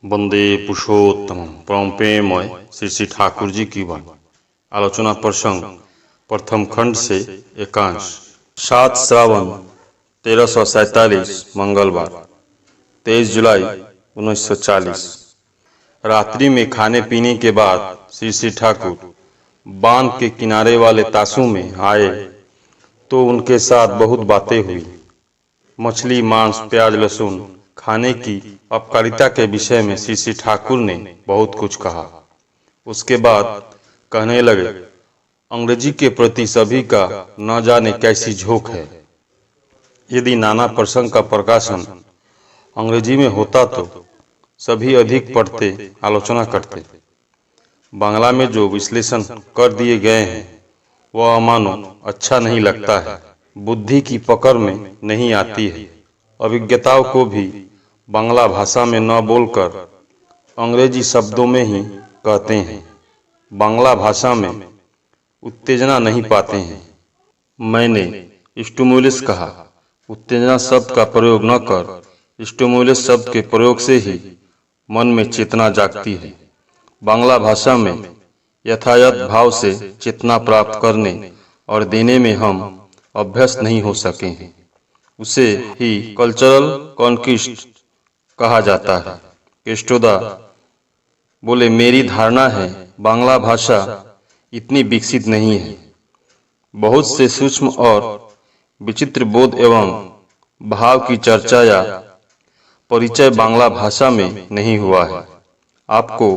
वंदे पुरुषोत्तम परम प्रेममय श्री श्री ठाकुर जी की वाणी। आलोचना प्रसंग प्रथम खंड से एकांश। 7 श्रावण 1347 मंगलवार 23 जुलाई 1940। रात्रि में खाने पीने के बाद श्री श्री ठाकुर बांध के किनारे वाले तासू में आए तो उनके साथ बहुत बातें हुई। मछली, मांस, प्याज, लहसुन खाने की अपकारिता के विषय में श्री श्री ठाकुर ने बहुत कुछ कहा। उसके बाद कहने लगे, अंग्रेजी के प्रति सभी का न जाने कैसी झोंक है। यदि नाना प्रसंग का प्रकाशन अंग्रेजी में होता तो सभी अधिक पढ़ते, आलोचना करते। बांग्ला में जो विश्लेषण कर दिए गए हैं वह मानो अच्छा नहीं लगता है, बुद्धि की पकड़ में नहीं आती है। अभिज्ञताओं को भी बांग्ला भाषा में न बोलकर अंग्रेजी शब्दों में ही कहते हैं। बांग्ला भाषा में उत्तेजना नहीं पाते हैं। मैंने स्टिमुलस कहा, उत्तेजना शब्द का प्रयोग न कर स्टिमुलस शब्द के प्रयोग से ही मन में चेतना जागती है। बांग्ला भाषा में यथायथ भाव से चेतना प्राप्त करने और देने में हम अभ्यस्त नहीं हो सके हैं। उसे ही कल्चरल कॉन्क्विस्ट कहा जाता है। केस्टोदा बोले, मेरी धारणा है बांग्ला भाषा इतनी विकसित नहीं है। बहुत से सूक्ष्म और विचित्र बोध एवं भाव की चर्चा या परिचय बांग्ला भाषा में नहीं हुआ है। आपको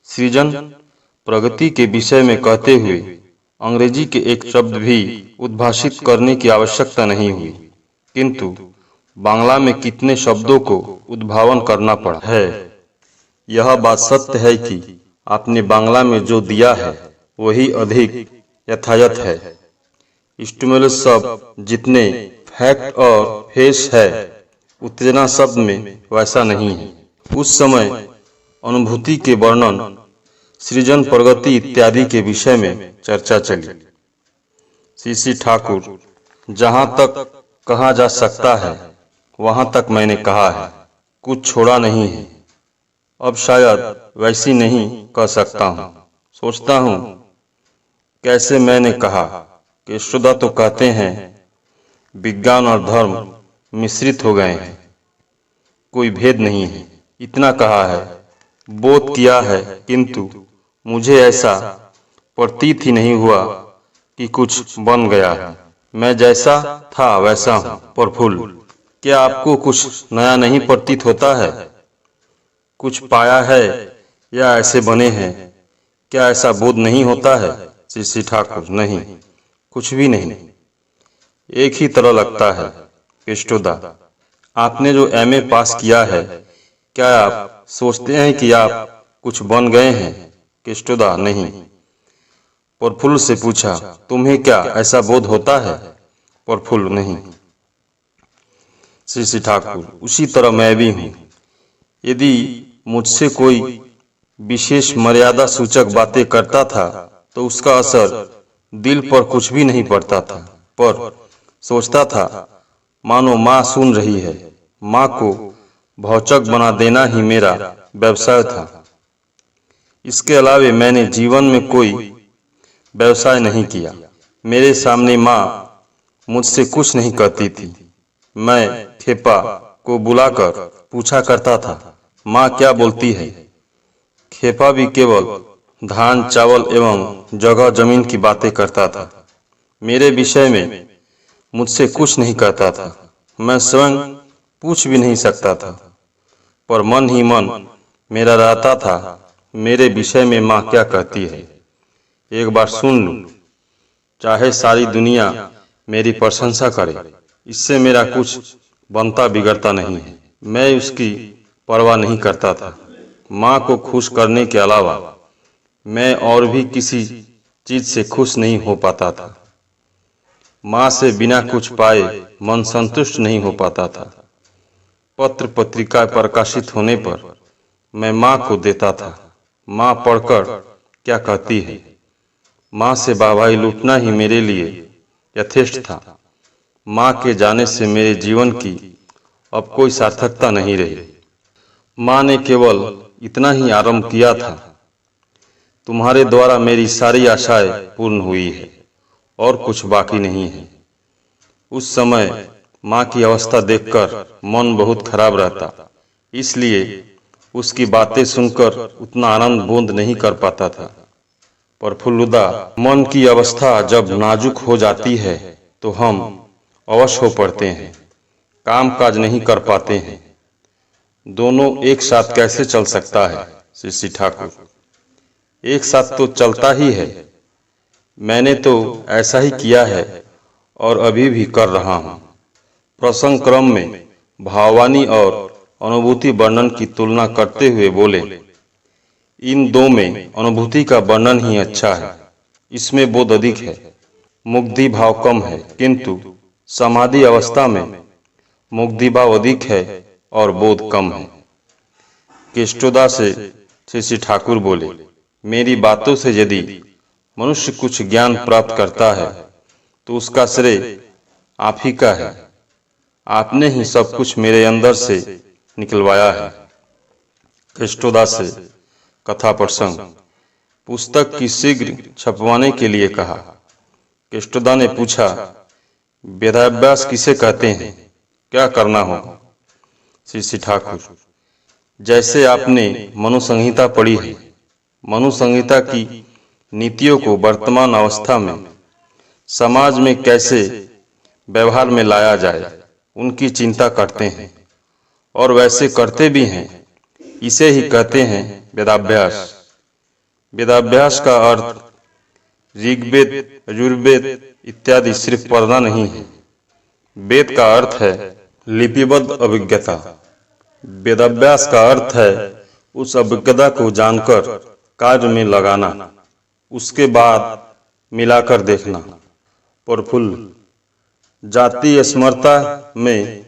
सृजन प्रगति के विषय में कहते हुए अंग्रेजी के एक शब्द भी उद्भाषित करने की आवश्यकता नहीं हुई, किंतु बांग्ला में कितने शब्दों को उद्भावन करना पड़ा है। यह बात सत्य है कि आपने बांग्ला में जो दिया है वही अधिक यथायथ है। स्टिमुलस शब्द जितने फैक्ट और फेस है, उत्तेजना शब्द में वैसा नहीं है। उस समय अनुभूति के वर्णन, सृजन, प्रगति इत्यादि के विषय में चर्चा चली। श्री श्री ठाकुर, जहाँ तक कहा जा सकता है वहाँ तक मैंने कहा है, कुछ छोड़ा नहीं है। अब शायद वैसी नहीं कह सकता हूँ। सोचता हूँ कैसे मैंने कहा। केशोदा तो कहते हैं विज्ञान और धर्म मिश्रित हो गए हैं, कोई भेद नहीं है। इतना कहा है, बोध किया है, किंतु मुझे ऐसा प्रतीत ही नहीं हुआ कि कुछ बन गया है। मैं जैसा था वैसा हूँ। प्रफुल्ल, क्या आपको कुछ नया नहीं प्रतीत होता है? कुछ पाया है या ऐसे बने हैं? क्या ऐसा बोध नहीं होता है? श्री श्री ठाकुर, नहीं, कुछ भी नहीं, एक ही तरह लगता है। केस्टोदा, आपने जो एमए पास किया है, क्या आप सोचते हैं कि आप कुछ बन गए हैं? केस्टोदा, नहीं। प्रफुल्ल से पूछा, तुम्हें क्या ऐसा बोध होता है? प्रफुल्ल, नहीं। श्री श्री ठाकुर, उसी तरह मैं भी हूँ। यदि मुझसे कोई विशेष मर्यादा सूचक बातें करता था तो उसका असर दिल पर कुछ भी नहीं पड़ता था, पर सोचता था मानो माँ सुन रही है। माँ को भौचक बना देना ही मेरा व्यवसाय था। इसके अलावे मैंने जीवन में कोई व्यवसाय नहीं किया। मेरे सामने माँ मुझसे कुछ नहीं कहती थी। मैं खेपा को बुलाकर पूछा करता था, माँ क्या बोलती है? खेपा भी केवल धान, चावल एवं जगह जमीन की बातें करता था। मेरे विषय में मुझसे कुछ नहीं कहता था। मैं स्वयं पूछ भी नहीं सकता था, पर मन ही मन मेरा रहता था, मेरे विषय में माँ क्या कहती है, एक बार सुन लूं। चाहे सारी दुनिया मेरी प्रशंसा करे, इससे मेरा कुछ बनता बिगड़ता नहीं है। मैं उसकी परवाह नहीं करता था। माँ को खुश करने के अलावा मैं और भी किसी चीज से खुश नहीं हो पाता था। माँ से बिना कुछ पाए मन संतुष्ट नहीं हो पाता था। पत्र पत्रिका प्रकाशित होने पर मैं माँ को देता था। माँ पढ़कर क्या कहती है? माँ से वाहवाही लूटना ही मेरे लिए यथेष्ट था। माँ के जाने से मेरे जीवन की अब कोई सार्थकता नहीं रही। माँ ने केवल इतना ही आरंभ किया था, तुम्हारे द्वारा मेरी सारी आशाएं पूर्ण हुई है और कुछ बाकी नहीं है। उस समय माँ की अवस्था देखकर मन बहुत खराब रहता, इसलिए उसकी बातें सुनकर उतना आनंद बोध नहीं कर पाता था। प्रफुल्लुदा, मन की अवस्था जब नाजुक हो जाती है तो हम अवश हो पड़ते हैं, काम काज नहीं कर पाते हैं। दोनों एक साथ कैसे चल सकता है श्री ठाकुर? एक साथ तो चलता ही है। मैंने तो ऐसा ही किया है और अभी भी कर रहा हूँ। प्रसंग क्रम में भावानी और अनुभूति वर्णन की तुलना करते हुए बोले, इन दो में अनुभूति का वर्णन ही अच्छा है, इसमें बोध अधिक है। मुग्धि भाव कम है, किंतु समाधि अवस्था में मुग्धि भाव अधिक है और बोध कम है। केष्टोदा से श्री ठाकुर बोले, मेरी बातों से यदि मनुष्य कुछ ज्ञान प्राप्त करता है तो उसका श्रेय आप ही का है। आपने ही सब कुछ मेरे अंदर से निकलवाया है। केष्टोदा से कथा प्रसंग। पुस्तक की शीघ्र छपवाने के लिए कहा। केष्टोदा ने पूछा, वेदाभ्यास किसे कहते हैं, क्या करना होगा? श्री ठाकुर, जैसे आपने मनुसंहिता पढ़ी है, मनुसंहिता की नीतियों को वर्तमान अवस्था में समाज में कैसे व्यवहार में लाया जाए, उनकी चिंता करते हैं और वैसे करते भी हैं। इसे ही कहते हैं वेदाभ्यास। वेदाभ्यास का अर्थ ऋग्वेद, यजुर्वेद इत्यादि सिर्फ पढ़ना नहीं है। वेद का अर्थ है लिपिबद्ध अभिज्ञता। वेदाभ्यास का अर्थ है उस अभिज्ञता को जानकर कार्य में लगाना, उसके बाद मिलाकर देखना। प्रफुल्ल, जाति अस्मरता में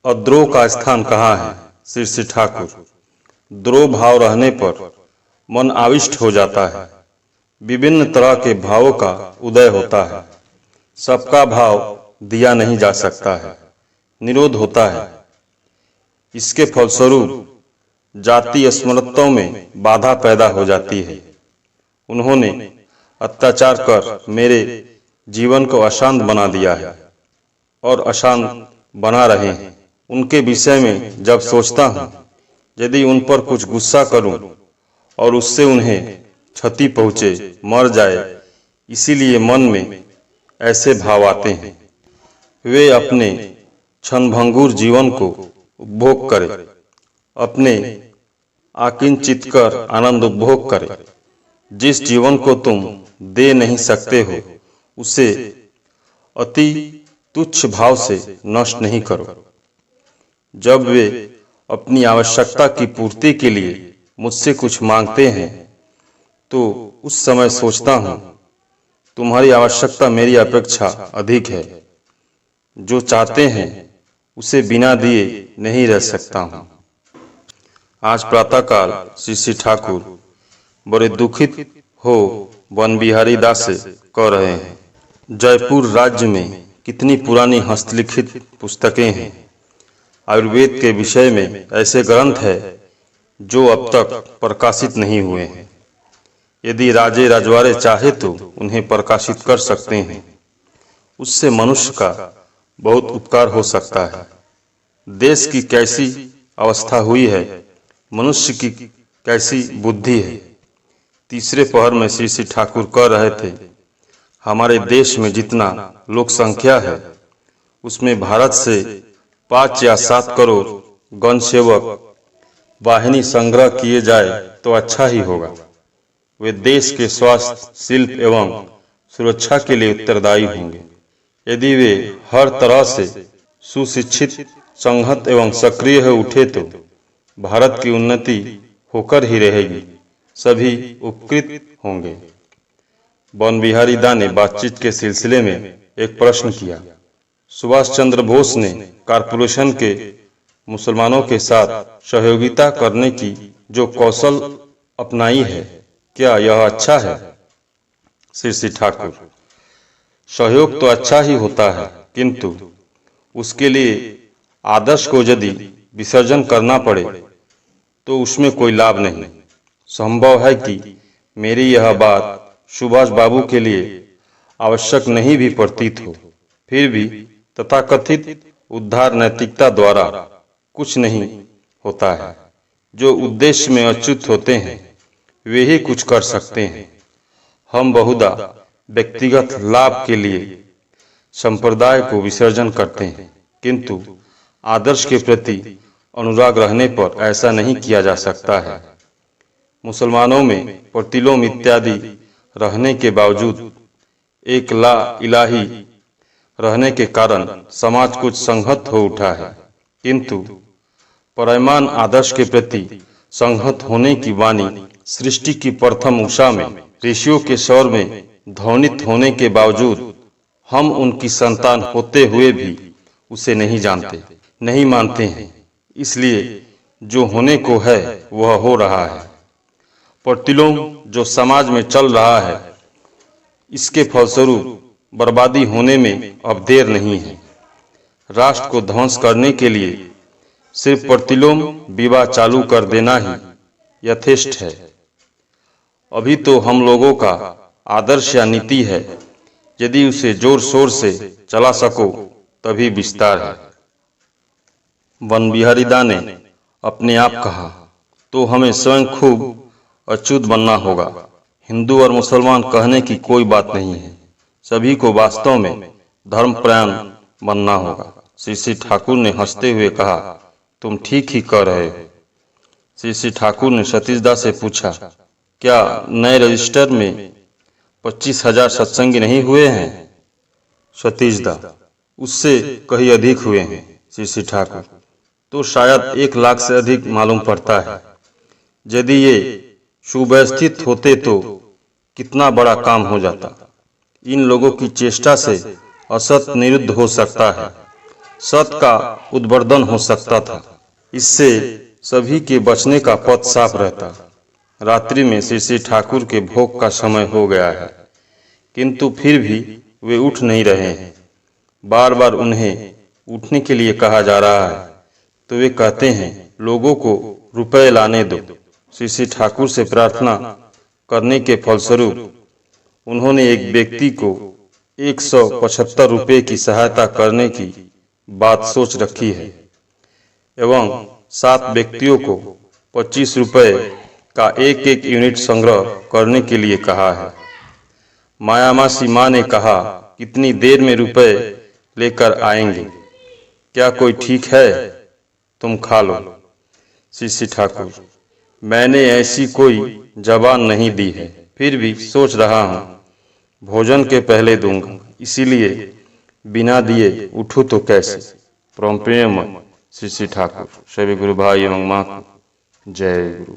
अद्रोह का स्थान कहाँ है? श्री ठाकुर, द्रोह भाव रहने पर मन आविष्ट हो जाता है, विभिन्न तरह के भावों का उदय होता है। सबका भाव दिया नहीं जा सकता है, निरोध होता है। इसके फलस्वरूप जाति अस्मरताओं में बाधा पैदा हो जाती है। उन्होंने अत्याचार कर मेरे जीवन को अशांत बना दिया है और अशांत बना रहे हैं। उनके विषय में जब सोचता हूँ, यदि उन पर कुछ गुस्सा करूं और उससे उन्हें क्षति पहुँचे, मर जाए, इसीलिए मन में ऐसे भाव आते हैं। वे अपने क्षणभंगुर जीवन को उपभोग करें, अपने आकिंचित कर आनंद उपभोग करें। जिस जीवन को तुम दे नहीं सकते हो, उसे अति तुच्छ भाव से नष्ट नहीं करो। जब वे अपनी आवश्यकता की पूर्ति के लिए मुझसे कुछ मांगते हैं तो उस समय सोचता हूँ, तुम्हारी आवश्यकता मेरी अपेक्षा अधिक है। जो चाहते हैं उसे बिना दिए नहीं रह सकता हूँ। आज प्रातःकाल श्री ठाकुर बड़े दुखित हो वन बिहारी दास से कह रहे हैं, जयपुर राज्य में कितनी पुरानी हस्तलिखित पुस्तकें हैं। आयुर्वेद के विषय में ऐसे ग्रंथ है जो अब तक प्रकाशित नहीं हुए हैं। यदि राजे रजवाड़े चाहे तो उन्हें प्रकाशित कर सकते हैं। उससे मनुष्य का बहुत उपकार हो सकता है। देश की कैसी अवस्था हुई है, मनुष्य की कैसी बुद्धि है। तीसरे पहर में श्री ठाकुर कह रहे थे, हमारे देश में जितना लोक संख्या है उसमें भारत से 5 या 7 करोड़ गण सेवक वाहिनी संग्रह किए जाए तो अच्छा ही होगा। वे देश के स्वास्थ्य, शिल्प एवं सुरक्षा के लिए उत्तरदायी होंगे। यदि वे हर तरह से सुशिक्षित, संहत एवं सक्रिय हो उठे तो भारत की उन्नति होकर ही रहेगी, सभी उपकृत होंगे। वन बिहारी दा ने बातचीत के सिलसिले में एक प्रश्न किया। सुभाष चंद्र बोस ने कारपोरेशन के मुसलमानों के साथ सहयोगिता करने की जो कौशल अपनाई है, क्या यह अच्छा है? श्री ठाकुर, सहयोग तो अच्छा ही होता है, किंतु उसके लिए आदर्श को यदि विसर्जन करना पड़े तो उसमें कोई लाभ नहीं। संभव है कि मेरी यह बात सुभाष बाबू के लिए आवश्यक नहीं भी प्रतीत हो, फिर भी तथाकथित उद्धार नैतिकता द्वारा कुछ नहीं होता है। जो उद्देश्य में अच्युत होते हैं वे ही कुछ कर सकते हैं। हम बहुधा व्यक्तिगत लाभ के लिए संप्रदाय को विसर्जन करते हैं, किंतु आदर्श के प्रति अनुराग रहने पर ऐसा नहीं किया जा सकता है। मुसलमानों में प्रतिलोम इत्यादि रहने के बावजूद एक ला इलाही रहने के कारण समाज कुछ संहत हो उठा है, किंतु परमान आदर्श के प्रति संहत होने की वाणी सृष्टि की प्रथम उषा में ऋषियों के स्वर में ध्वनित होने के बावजूद हम उनकी संतान होते हुए भी उसे नहीं जानते, नहीं मानते हैं। इसलिए जो होने को है वह हो रहा है। प्रतिलोम जो समाज में चल रहा है, इसके फलस्वरूप बर्बादी होने में अब देर नहीं है। राष्ट्र को ध्वंस करने के लिए सिर्फ प्रतिलोम विवाह चालू कर देना ही यथेष्ट है। अभी तो हम लोगों का आदर्श या नीति है, यदि उसे जोर शोर से चला सको तभी विस्तार है। वन बिहारी दा ने अपने आप कहा, तो हमें स्वयं खूब अच्युत बनना होगा। हिंदू और मुसलमान कहने की कोई बात नहीं है, सभी को वास्तव में धर्मपरायण बनना होगा। श्री ठाकुर ने हंसते हुए कहा, तुम ठीक ही कह रहे हो। श्री ठाकुर ने सतीशदा से पूछा, क्या नए रजिस्टर में 25,000 सत्संगी नहीं हुए हैं? सतीशदा, उससे कहीं अधिक हुए हैं। श्री ठाकुर, तो शायद 1 लाख से अधिक मालूम पड़ता है। यदि ये सुव्यवस्थित होते तो कितना बड़ा काम हो जाता। इन लोगों की चेष्टा से असत निरुद्ध हो सकता है, सत का उद्वर्धन हो सकता था। इससे सभी के बचने का पथ साफ रहता। रात्रि में श्री ठाकुर के भोग का समय हो गया है, किंतु फिर भी वे उठ नहीं रहे हैं। बार बार उन्हें उठने के लिए कहा जा रहा है, तो वे कहते हैं, लोगों को रुपए लाने दो। श्री ठाकुर से प्रार्थना करने के फलस्वरूप उन्होंने एक व्यक्ति को 175 रुपये की सहायता करने की बात सोच रखी है एवं 7 व्यक्तियों को 25 रुपये का एक यूनिट संग्रह करने के लिए कहा है। मायामासी माँ ने कहा, कितनी देर में रुपए लेकर आएंगे? क्या कोई ठीक है? तुम खा लो। श्री ठाकुर, मैंने ऐसी कोई जबान नहीं दी है, फिर भी सोच रहा हूँ भोजन के पहले दूंगा, इसीलिए बिना दिए उठूं तो कैसे। परम प्रेम श्री ठाकुर। सभी गुरु भाई एवं माँ को जय गुरु।